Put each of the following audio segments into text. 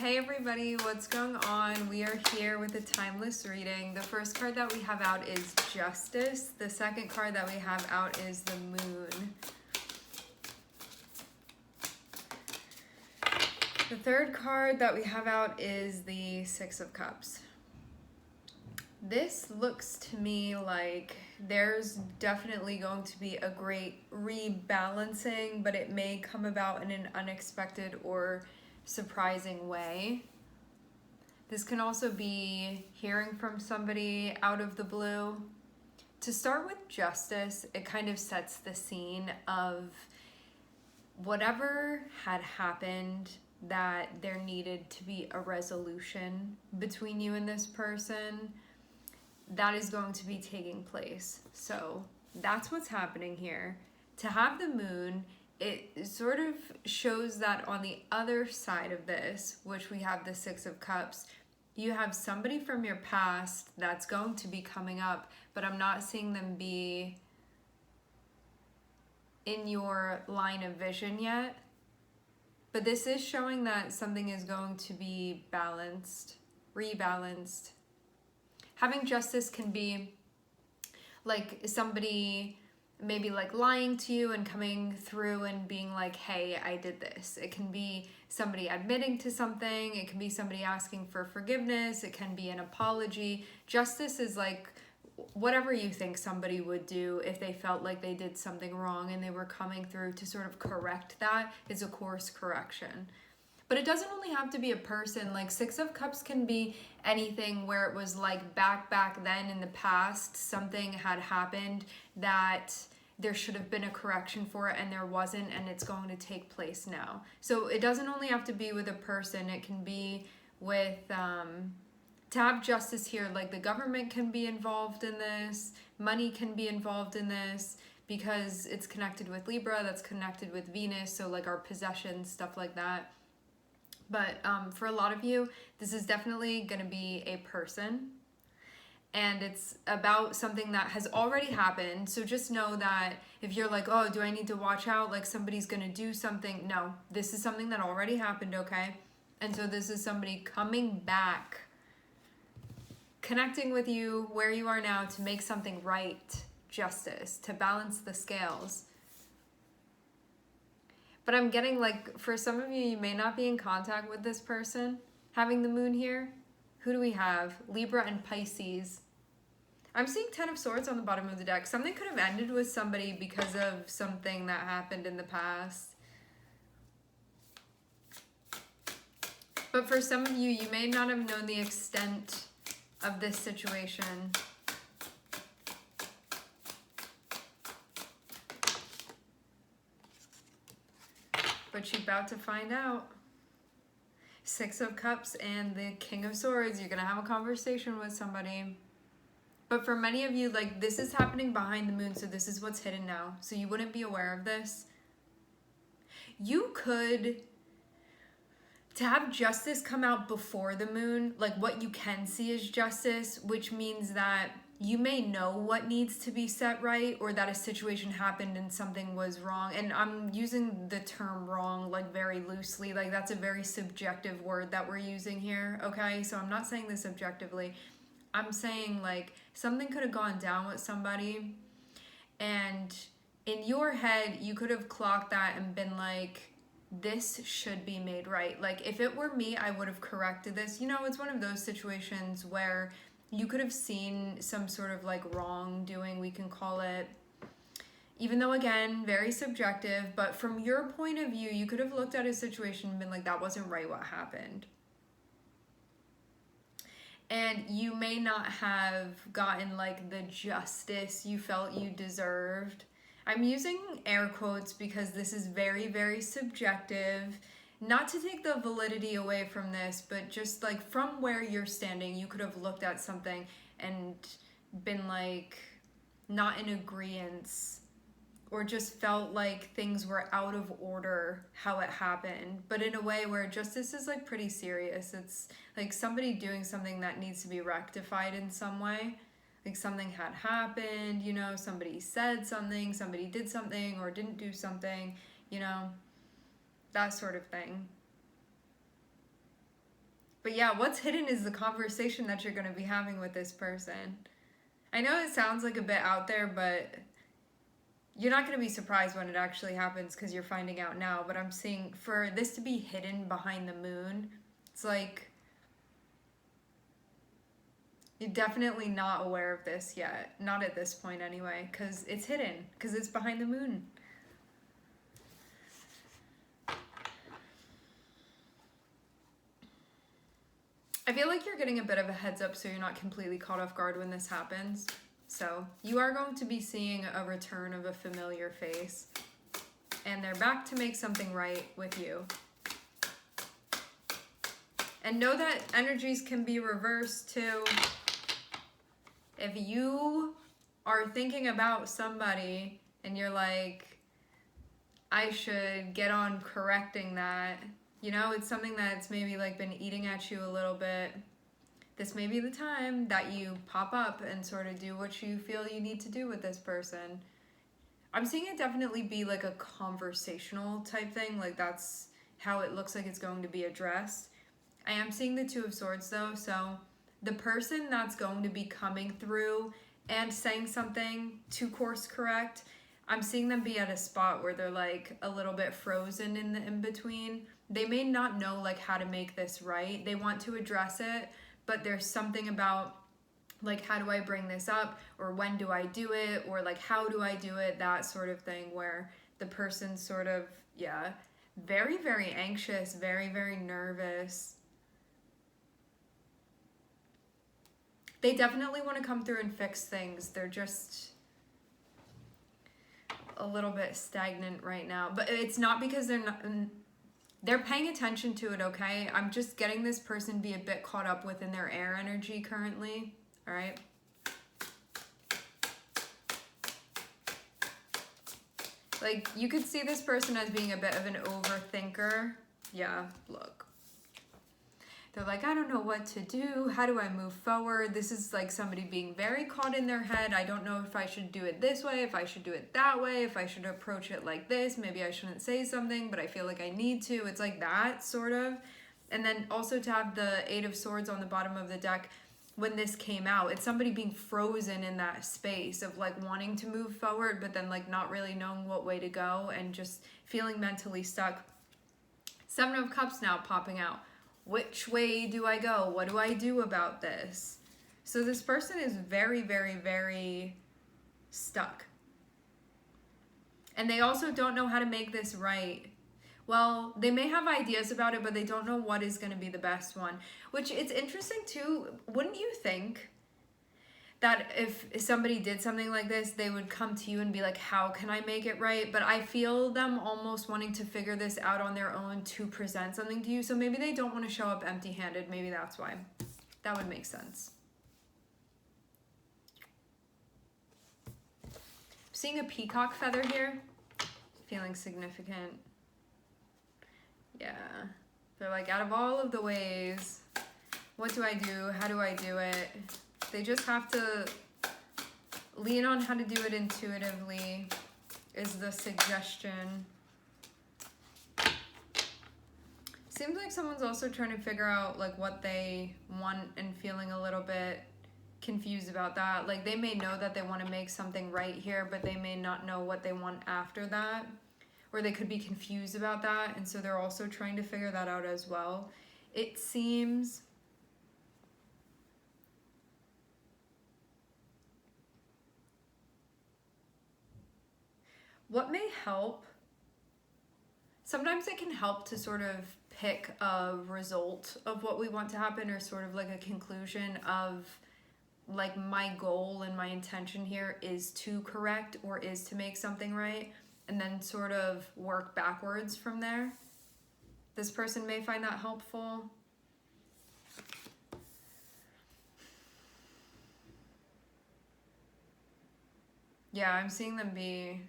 Hey everybody, what's going on? We are here with a timeless reading. The first card that we have out is Justice. The second card that we have out is the Moon. The third card that we have out is the Six of Cups. This looks to me like there's definitely going to be a great rebalancing, but it may come about in an unexpected or surprising way. This can also be hearing from somebody out of the blue. To start with Justice, it kind of sets the scene of whatever had happened, that there needed to be a resolution between you and this person. That is going to be taking place. So that's what's happening here. To have the Moon, it sort of shows that on the other side of this, which we have the Six of Cups, you have somebody from your past that's going to be coming up, but I'm not seeing them be in your line of vision yet. But this is showing that something is going to be balanced, rebalanced. Having Justice can be like somebody maybe like lying to you and coming through and being like, hey, I did this. It can be somebody admitting to something. It can be somebody asking for forgiveness. It can be an apology. Justice is like whatever you think somebody would do if they felt like they did something wrong and they were coming through to sort of correct that. Is a course correction. But it doesn't only have to be a person. Like Six of Cups can be anything where it was like back then in the past, something had happened that there should have been a correction for it and there wasn't, and it's going to take place now. So it doesn't only have to be with a person. It can be with, to have Justice here, like the government can be involved in this, money can be involved in this, because it's connected with Libra, that's connected with Venus, so like our possessions, stuff like that. But for a lot of you, this is definitely going to be a person. And it's about something that has already happened. So just know that if you're like, oh, do I need to watch out? Like somebody's going to do something. No, this is something that already happened, okay? And so this is somebody coming back, connecting with you where you are now to make something right, Justice, to balance the scales. But I'm getting like, for some of you, you may not be in contact with this person. Having the Moon here, who do we have? Libra and Pisces. I'm seeing Ten of Swords on the bottom of the deck. Something could have ended with somebody because of something that happened in the past. But for some of you, you may not have known the extent of this situation. But you're about to find out. Six of Cups and the King of Swords. You're going to have a conversation with somebody. But for many of you, like this is happening behind the Moon. So this is what's hidden now. So you wouldn't be aware of this. You could, to have Justice come out before the Moon, like what you can see is Justice, which means that you may know what needs to be set right, or that a situation happened and something was wrong. And I'm using the term wrong like very loosely, like that's a very subjective word that we're using here, okay? So I'm not saying this objectively. I'm saying like something could have gone down with somebody, and in your head you could have clocked that and been like, this should be made right. Like if it were me, I would have corrected this. You know, it's one of those situations where you could have seen some sort of like wrongdoing, we can call it, even though again, very subjective, but from your point of view, you could have looked at a situation and been like, that wasn't right what happened. And you may not have gotten like the justice you felt you deserved. I'm using air quotes because this is very, very subjective. Not to take the validity away from this, but just like from where you're standing, you could have looked at something and been like not in agreement, or just felt like things were out of order how it happened, but in a way where Justice is like pretty serious. It's like somebody doing something that needs to be rectified in some way. Like something had happened, you know, somebody said something, somebody did something or didn't do something, you know, that sort of thing. But yeah, what's hidden is the conversation that you're going to be having with this person. I know it sounds like a bit out there, but you're not going to be surprised when it actually happens because you're finding out now. But I'm seeing for this to be hidden behind the moon, it's like you're definitely not aware of this yet. Not at this point anyway, because it's hidden, because it's behind the moon. I feel like you're getting a bit of a heads up so you're not completely caught off guard when this happens. So you are going to be seeing a return of a familiar face, and they're back to make something right with you. And know that energies can be reversed too. If you are thinking about somebody and you're like, I should get on correcting that, you know, it's something that's maybe like been eating at you a little bit, this may be the time that you pop up and sort of do what you feel you need to do with this person. I'm seeing it definitely be like a conversational type thing, like that's how it looks like it's going to be addressed. I am seeing the Two of Swords though, so the person that's going to be coming through and saying something to course correct, I'm seeing them be at a spot where they're like a little bit frozen in the in-between. They may not know like how to make this right. They want to address it, but there's something about like, how do I bring this up? Or when do I do it? Or like, how do I do it? That sort of thing where the person's sort of, yeah, very, very anxious, very, very nervous. They definitely want to come through and fix things. They're just a little bit stagnant right now. But it's not because they're paying attention to it, okay? I'm just getting this person be a bit caught up within their air energy currently, all right? Like, you could see this person as being a bit of an overthinker. Yeah, look. They're like, I don't know what to do. How do I move forward? This is like somebody being very caught in their head. I don't know if I should do it this way, if I should do it that way, if I should approach it like this. Maybe I shouldn't say something, but I feel like I need to. It's like that, sort of. And then also to have the Eight of Swords on the bottom of the deck, when this came out, it's somebody being frozen in that space of like wanting to move forward, but then like not really knowing what way to go and just feeling mentally stuck. Seven of Cups now popping out. Which way do I go? What do I do about this? So this person is very, very, very stuck. And they also don't know how to make this right. Well, they may have ideas about it, but they don't know what is going to be the best one. Which, it's interesting too. Wouldn't you think that if somebody did something like this, they would come to you and be like, how can I make it right? But I feel them almost wanting to figure this out on their own to present something to you. So maybe they don't want to show up empty-handed. Maybe that's why. That would make sense. Seeing a peacock feather here. Feeling significant. Yeah. They're like, out of all of the ways, what do I do? How do I do it? They just have to lean on how to do it intuitively, is the suggestion. Seems like someone's also trying to figure out like what they want and feeling a little bit confused about that. Like, they may know that they want to make something right here, but they may not know what they want after that. Or they could be confused about that, and so they're also trying to figure that out as well. It seems... What may help, sometimes it can help to sort of pick a result of what we want to happen, or sort of like a conclusion of like, my goal and my intention here is to correct or is to make something right, and then sort of work backwards from there. This person may find that helpful. Yeah, I'm seeing them be...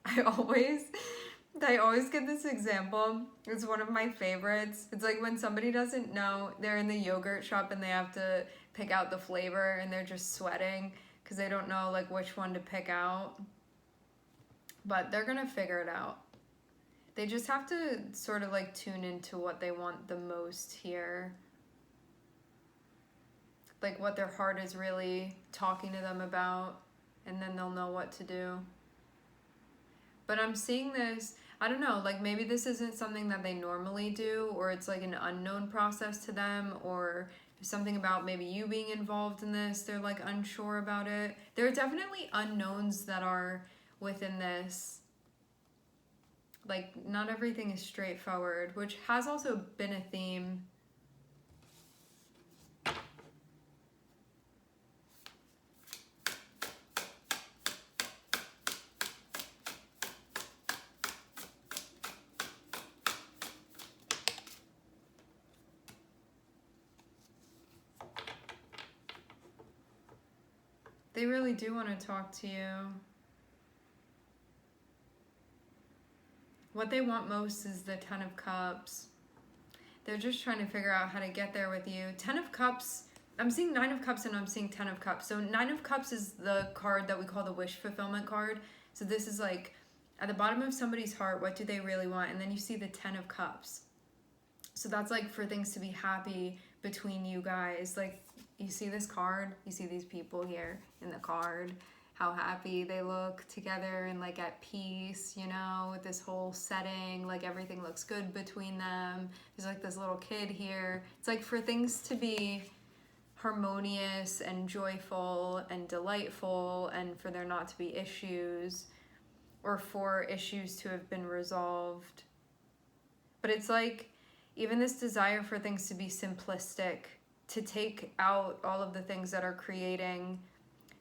I always get this example. It's one of my favorites. It's like when somebody doesn't know, they're in the yogurt shop and they have to pick out the flavor and they're just sweating because they don't know like which one to pick out. But they're gonna figure it out. They just have to sort of like tune into what they want the most here. Like what their heart is really talking to them about, and then they'll know what to do. But I'm seeing this, I don't know, like maybe this isn't something that they normally do, or it's like an unknown process to them, or something about maybe you being involved in this, they're like unsure about it. There are definitely unknowns that are within this. Like not everything is straightforward, which has also been a theme. They really do want to talk to you. What they want most is the Ten of Cups. They're just trying to figure out how to get there with you. Ten of Cups, I'm seeing Nine of Cups and I'm seeing Ten of Cups. So Nine of Cups is the card that we call the wish fulfillment card. So this is like at the bottom of somebody's heart, what do they really want? And then you see the Ten of Cups. So that's like for things to be happy between you guys. Like you see this card, you see these people here in the card, how happy they look together and like at peace, you know, with this whole setting, like everything looks good between them. There's like this little kid here. It's like for things to be harmonious and joyful and delightful, and for there not to be issues, or for issues to have been resolved. But it's like even this desire for things to be simplistic, to take out all of the things that are creating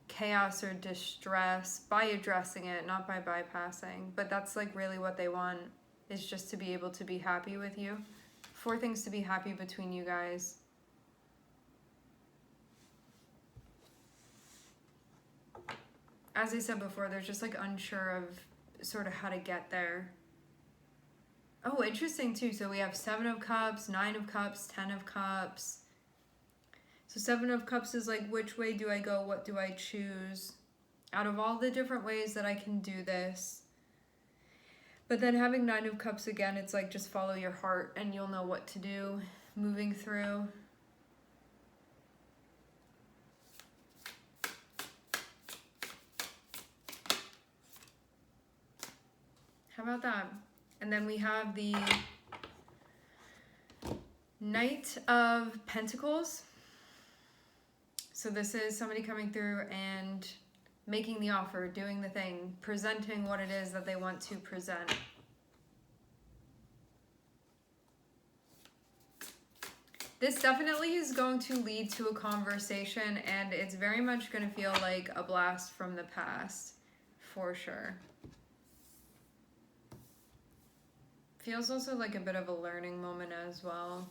chaos or distress by addressing it, not by bypassing. But that's like really what they want, is just to be able to be happy with you. For things to be happy between you guys. As I said before, they're just like unsure of sort of how to get there. Oh, interesting too. So we have Seven of Cups, Nine of Cups, Ten of Cups. So Seven of Cups is like, which way do I go? What do I choose? Out of all the different ways that I can do this. But then having Nine of Cups again, it's like just follow your heart and you'll know what to do moving through. How about that? And then we have the Knight of Pentacles. So this is somebody coming through and making the offer, doing the thing, presenting what it is that they want to present. This definitely is going to lead to a conversation, and it's very much going to feel like a blast from the past, for sure. Feels also like a bit of a learning moment as well.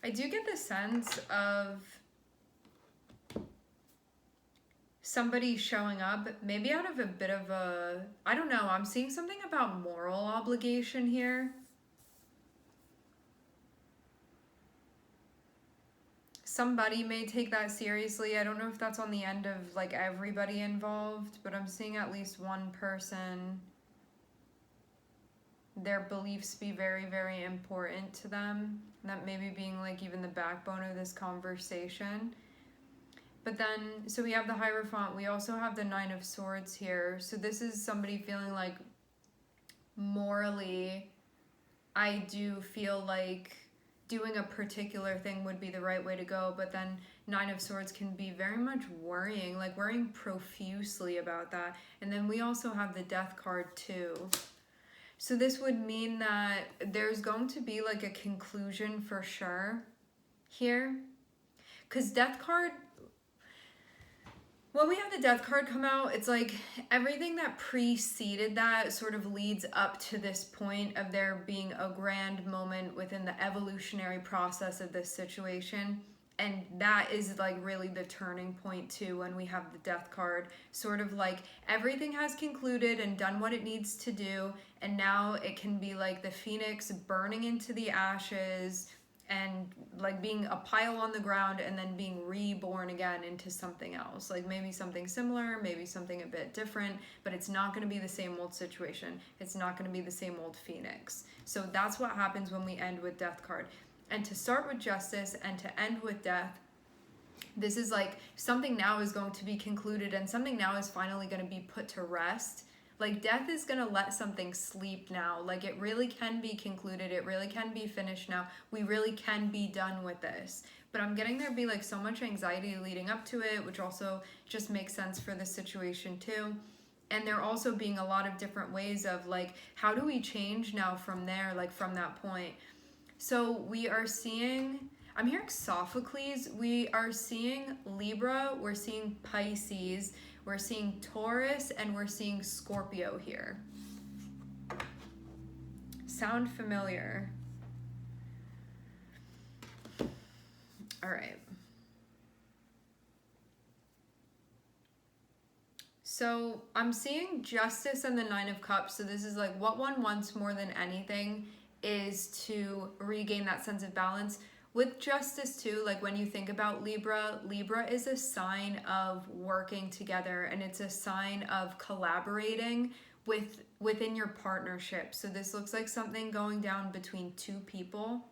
I do get the sense of somebody showing up, maybe out of a bit of a, I don't know, I'm seeing something about moral obligation here. Somebody may take that seriously. I don't know if that's on the end of like everybody involved, but I'm seeing at least one person, their beliefs be very, very important to them. That maybe being like even the backbone of this conversation. But then, so we have the Hierophant. We also have the Nine of Swords here. So this is somebody feeling like morally, I do feel like doing a particular thing would be the right way to go. But then Nine of Swords can be very much worrying, like worrying profusely about that. And then we also have the Death card too. So this would mean that there's going to be like a conclusion for sure here. Because Death card, when we have the Death card come out, it's like everything that preceded that sort of leads up to this point of there being a grand moment within the evolutionary process of this situation. And that is like really the turning point too when we have the Death card. Sort of like everything has concluded and done what it needs to do. And now it can be like the phoenix burning into the ashes, and like being a pile on the ground and then being reborn again into something else, like maybe something similar, maybe something a bit different, but it's not going to be the same old situation. It's not going to be the same old phoenix. So that's what happens when we end with death card. And to start with justice and to end with death, this is like something now is going to be concluded and something now is finally going to be put to rest. Like death is going to let something sleep now. Like it really can be concluded. It really can be finished now. We really can be done with this. But I'm getting there be like so much anxiety leading up to it, which also just makes sense for the situation too. And there also being a lot of different ways of like, how do we change now from there, like from that point? So we are seeing, I'm hearing Sophocles, we are seeing Libra, we're seeing Pisces, we're seeing Taurus, and we're seeing Scorpio here. Sound familiar? All right. So I'm seeing Justice and the Nine of Cups. So this is like what one wants more than anything is to regain that sense of balance. With Justice too, like when you think about Libra, Libra is a sign of working together, and it's a sign of collaborating within your partnership. So this looks like something going down between two people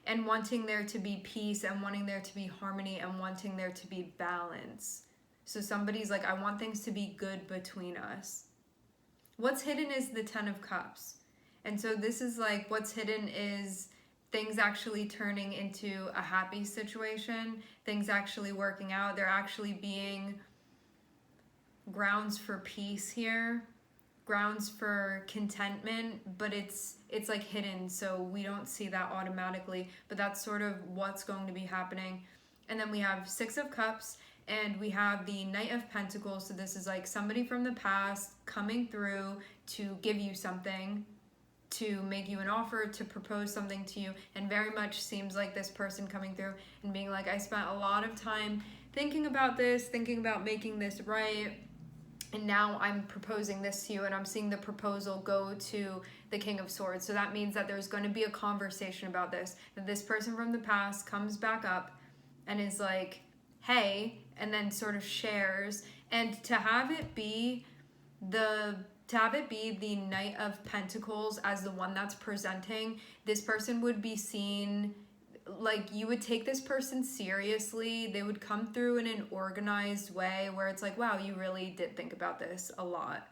and wanting there to be peace and wanting there to be harmony and wanting there to be balance. So somebody's like, I want things to be good between us. What's hidden is the Ten of Cups. And so this is like, what's hidden is things actually turning into a happy situation, things actually working out. There actually being grounds for peace here, grounds for contentment, but it's like hidden, so we don't see that automatically, but that's sort of what's going to be happening. And then we have Six of Cups, and we have the Knight of Pentacles. So this is like somebody from the past coming through to give you something, to make you an offer, to propose something to you, and very much seems like this person coming through and being like, I spent a lot of time thinking about this, thinking about making this right, and now I'm proposing this to you, and I'm seeing the proposal go to the King of Swords. So that means that there's going to be a conversation about this, that this person from the past comes back up and is like, hey, and then sort of shares. And to have it be the Knight of Pentacles as the one that's presenting, this person would be seen, like you would take this person seriously. They would come through in an organized way where it's like, wow, you really did think about this a lot.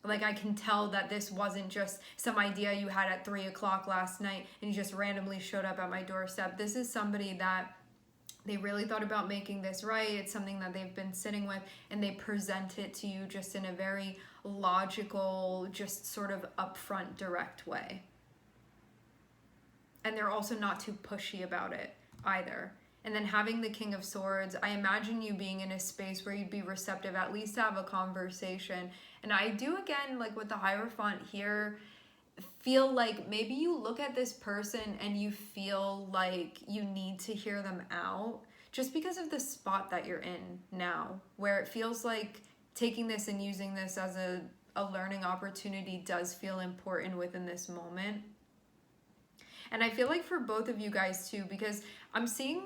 Like I can tell that this wasn't just some idea you had at 3 o'clock last night and you just randomly showed up at my doorstep. This is somebody that they really thought about making this right. It's something that they've been sitting with, and they present it to you just in a very logical, just sort of upfront, direct way. And they're also not too pushy about it either. And then having the King of Swords, I imagine you being in a space where you'd be receptive, at least to have a conversation. And I do, again, like with the Hierophant here, feel like maybe you look at this person and you feel like you need to hear them out just because of the spot that you're in now, where it feels like taking this and using this as a learning opportunity does feel important within this moment. And I feel like for both of you guys too, because I'm seeing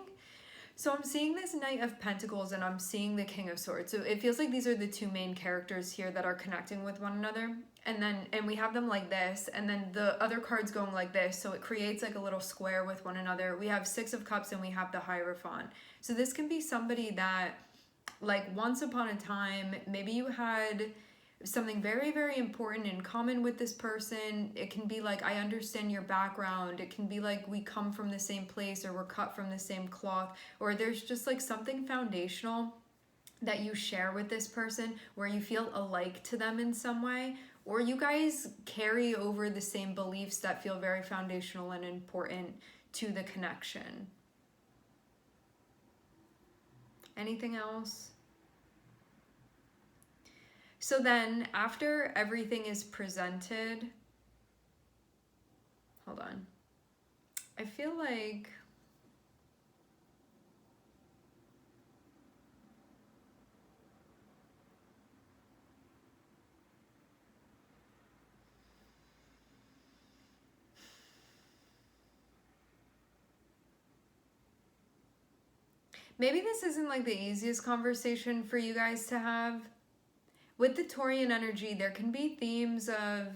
this Knight of Pentacles and I'm seeing the King of Swords. So it feels like these are the two main characters here that are connecting with one another. And we have them like this, and then the other cards going like this. So it creates like a little square with one another. We have Six of Cups and we have the Hierophant. So this can be somebody that, like, once upon a time, maybe you had something very, very important in common with this person. It can be like, I understand your background. It can be like we come from the same place, or we're cut from the same cloth, or there's just like something foundational that you share with this person where you feel alike to them in some way, or you guys carry over the same beliefs that feel very foundational and important to the connection. Anything else? So then after everything is presented, hold on. I feel like maybe this isn't like the easiest conversation for you guys to have. With the Taurian energy, there can be themes of,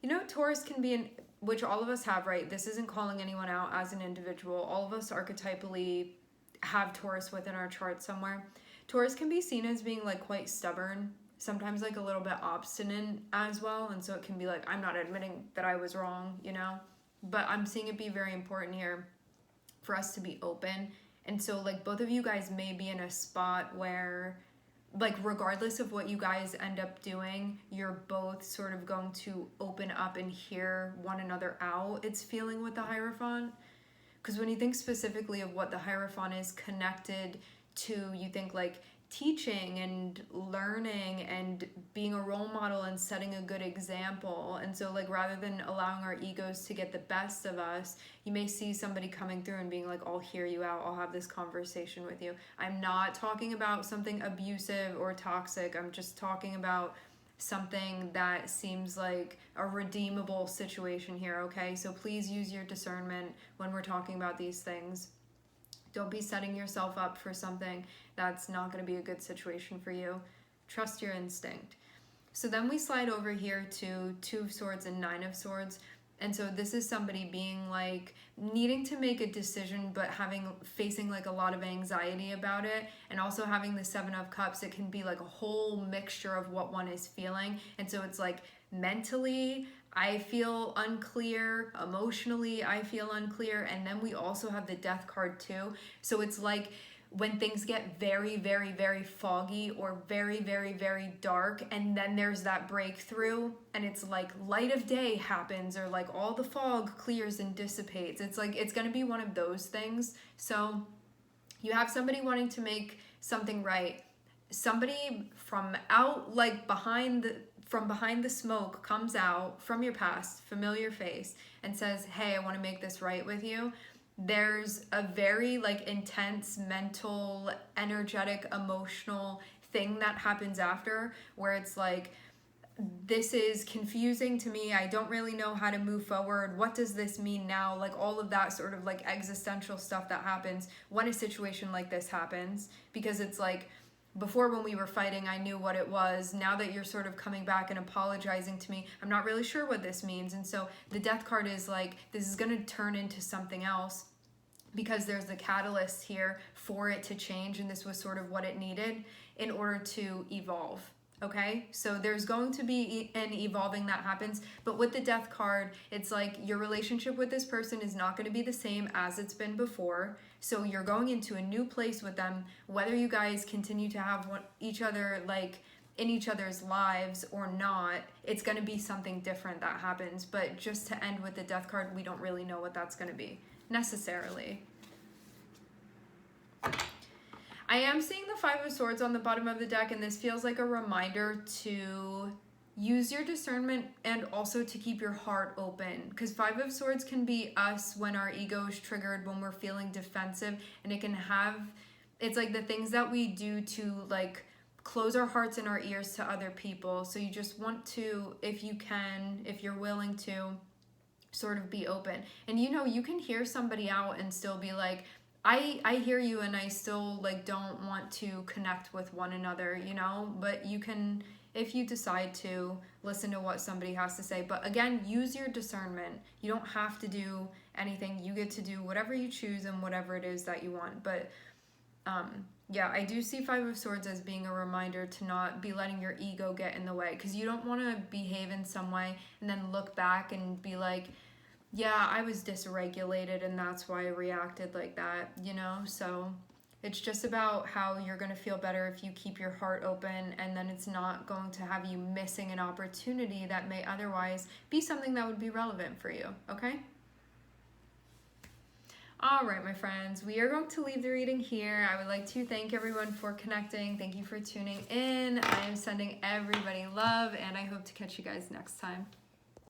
you know, Taurus can be in, which all of us have, right? This isn't calling anyone out as an individual. All of us archetypally have Taurus within our chart somewhere. Taurus can be seen as being like quite stubborn, sometimes like a little bit obstinate as well. And so it can be like, I'm not admitting that I was wrong, you know? But I'm seeing it be very important here for us to be open. And so like both of you guys may be in a spot where, like, regardless of what you guys end up doing, you're both sort of going to open up and hear one another out. It's feeling with the Hierophant. Because when you think specifically of what the Hierophant is connected to, you think like teaching and learning and being a role model and setting a good example. And so like rather than allowing our egos to get the best of us, you may see somebody coming through and being like, I'll hear you out, I'll have this conversation with you. I'm not talking about something abusive or toxic. I'm just talking about something that seems like a redeemable situation here, okay? So please use your discernment when we're talking about these things. Don't be setting yourself up for something that's not going to be a good situation for you. Trust your instinct. So then we slide over here to Two of Swords and Nine of Swords. And so this is somebody being like needing to make a decision, but facing like a lot of anxiety about it. And also having the Seven of Cups, it can be like a whole mixture of what one is feeling. And so it's like mentally, I feel unclear, emotionally, I feel unclear. And then we also have the Death card too. So it's like when things get very, very, very foggy or very, very, very dark, and then there's that breakthrough and it's like light of day happens, or like all the fog clears and dissipates. It's like, it's going to be one of those things. So you have somebody wanting to make something right. Somebody from out, like behind the smoke comes out from your past, familiar face, and says, hey, I want to make this right with you. There's a very like intense mental, energetic, emotional thing that happens after, where it's like, this is confusing to me. I don't really know how to move forward. What does this mean now? Like all of that sort of like existential stuff that happens when a situation like this happens, because it's like, before when we were fighting, I knew what it was. Now that you're sort of coming back and apologizing to me, I'm not really sure what this means. And so the Death card is like, this is going to turn into something else, because there's the catalyst here for it to change. And this was sort of what it needed in order to evolve. Okay, so there's going to be an evolving that happens, but with the Death card, it's like your relationship with this person is not going to be the same as it's been before. So you're going into a new place with them, whether you guys continue to have each other like in each other's lives or not. It's going to be something different that happens. But just to end with the Death card, we don't really know what that's going to be necessarily. I am seeing the Five of Swords on the bottom of the deck, and this feels like a reminder to use your discernment and also to keep your heart open, because Five of Swords can be us when our ego is triggered, when we're feeling defensive, and it's like the things that we do to like close our hearts and our ears to other people. So you just want to, if you can, if you're willing to, sort of be open. And you know, you can hear somebody out and still be like, I hear you, and I still like don't want to connect with one another, you know, but you can, if you decide to, listen to what somebody has to say. But again, use your discernment. You don't have to do anything. You get to do whatever you choose and whatever it is that you want. But yeah, I do see Five of Swords as being a reminder to not be letting your ego get in the way, because you don't want to behave in some way and then look back and be like, yeah, I was dysregulated and that's why I reacted like that, you know? So it's just about how you're going to feel better if you keep your heart open, and then it's not going to have you missing an opportunity that may otherwise be something that would be relevant for you, okay? All right, my friends, we are going to leave the reading here. I would like to thank everyone for connecting. Thank you for tuning in. I am sending everybody love, and I hope to catch you guys next time.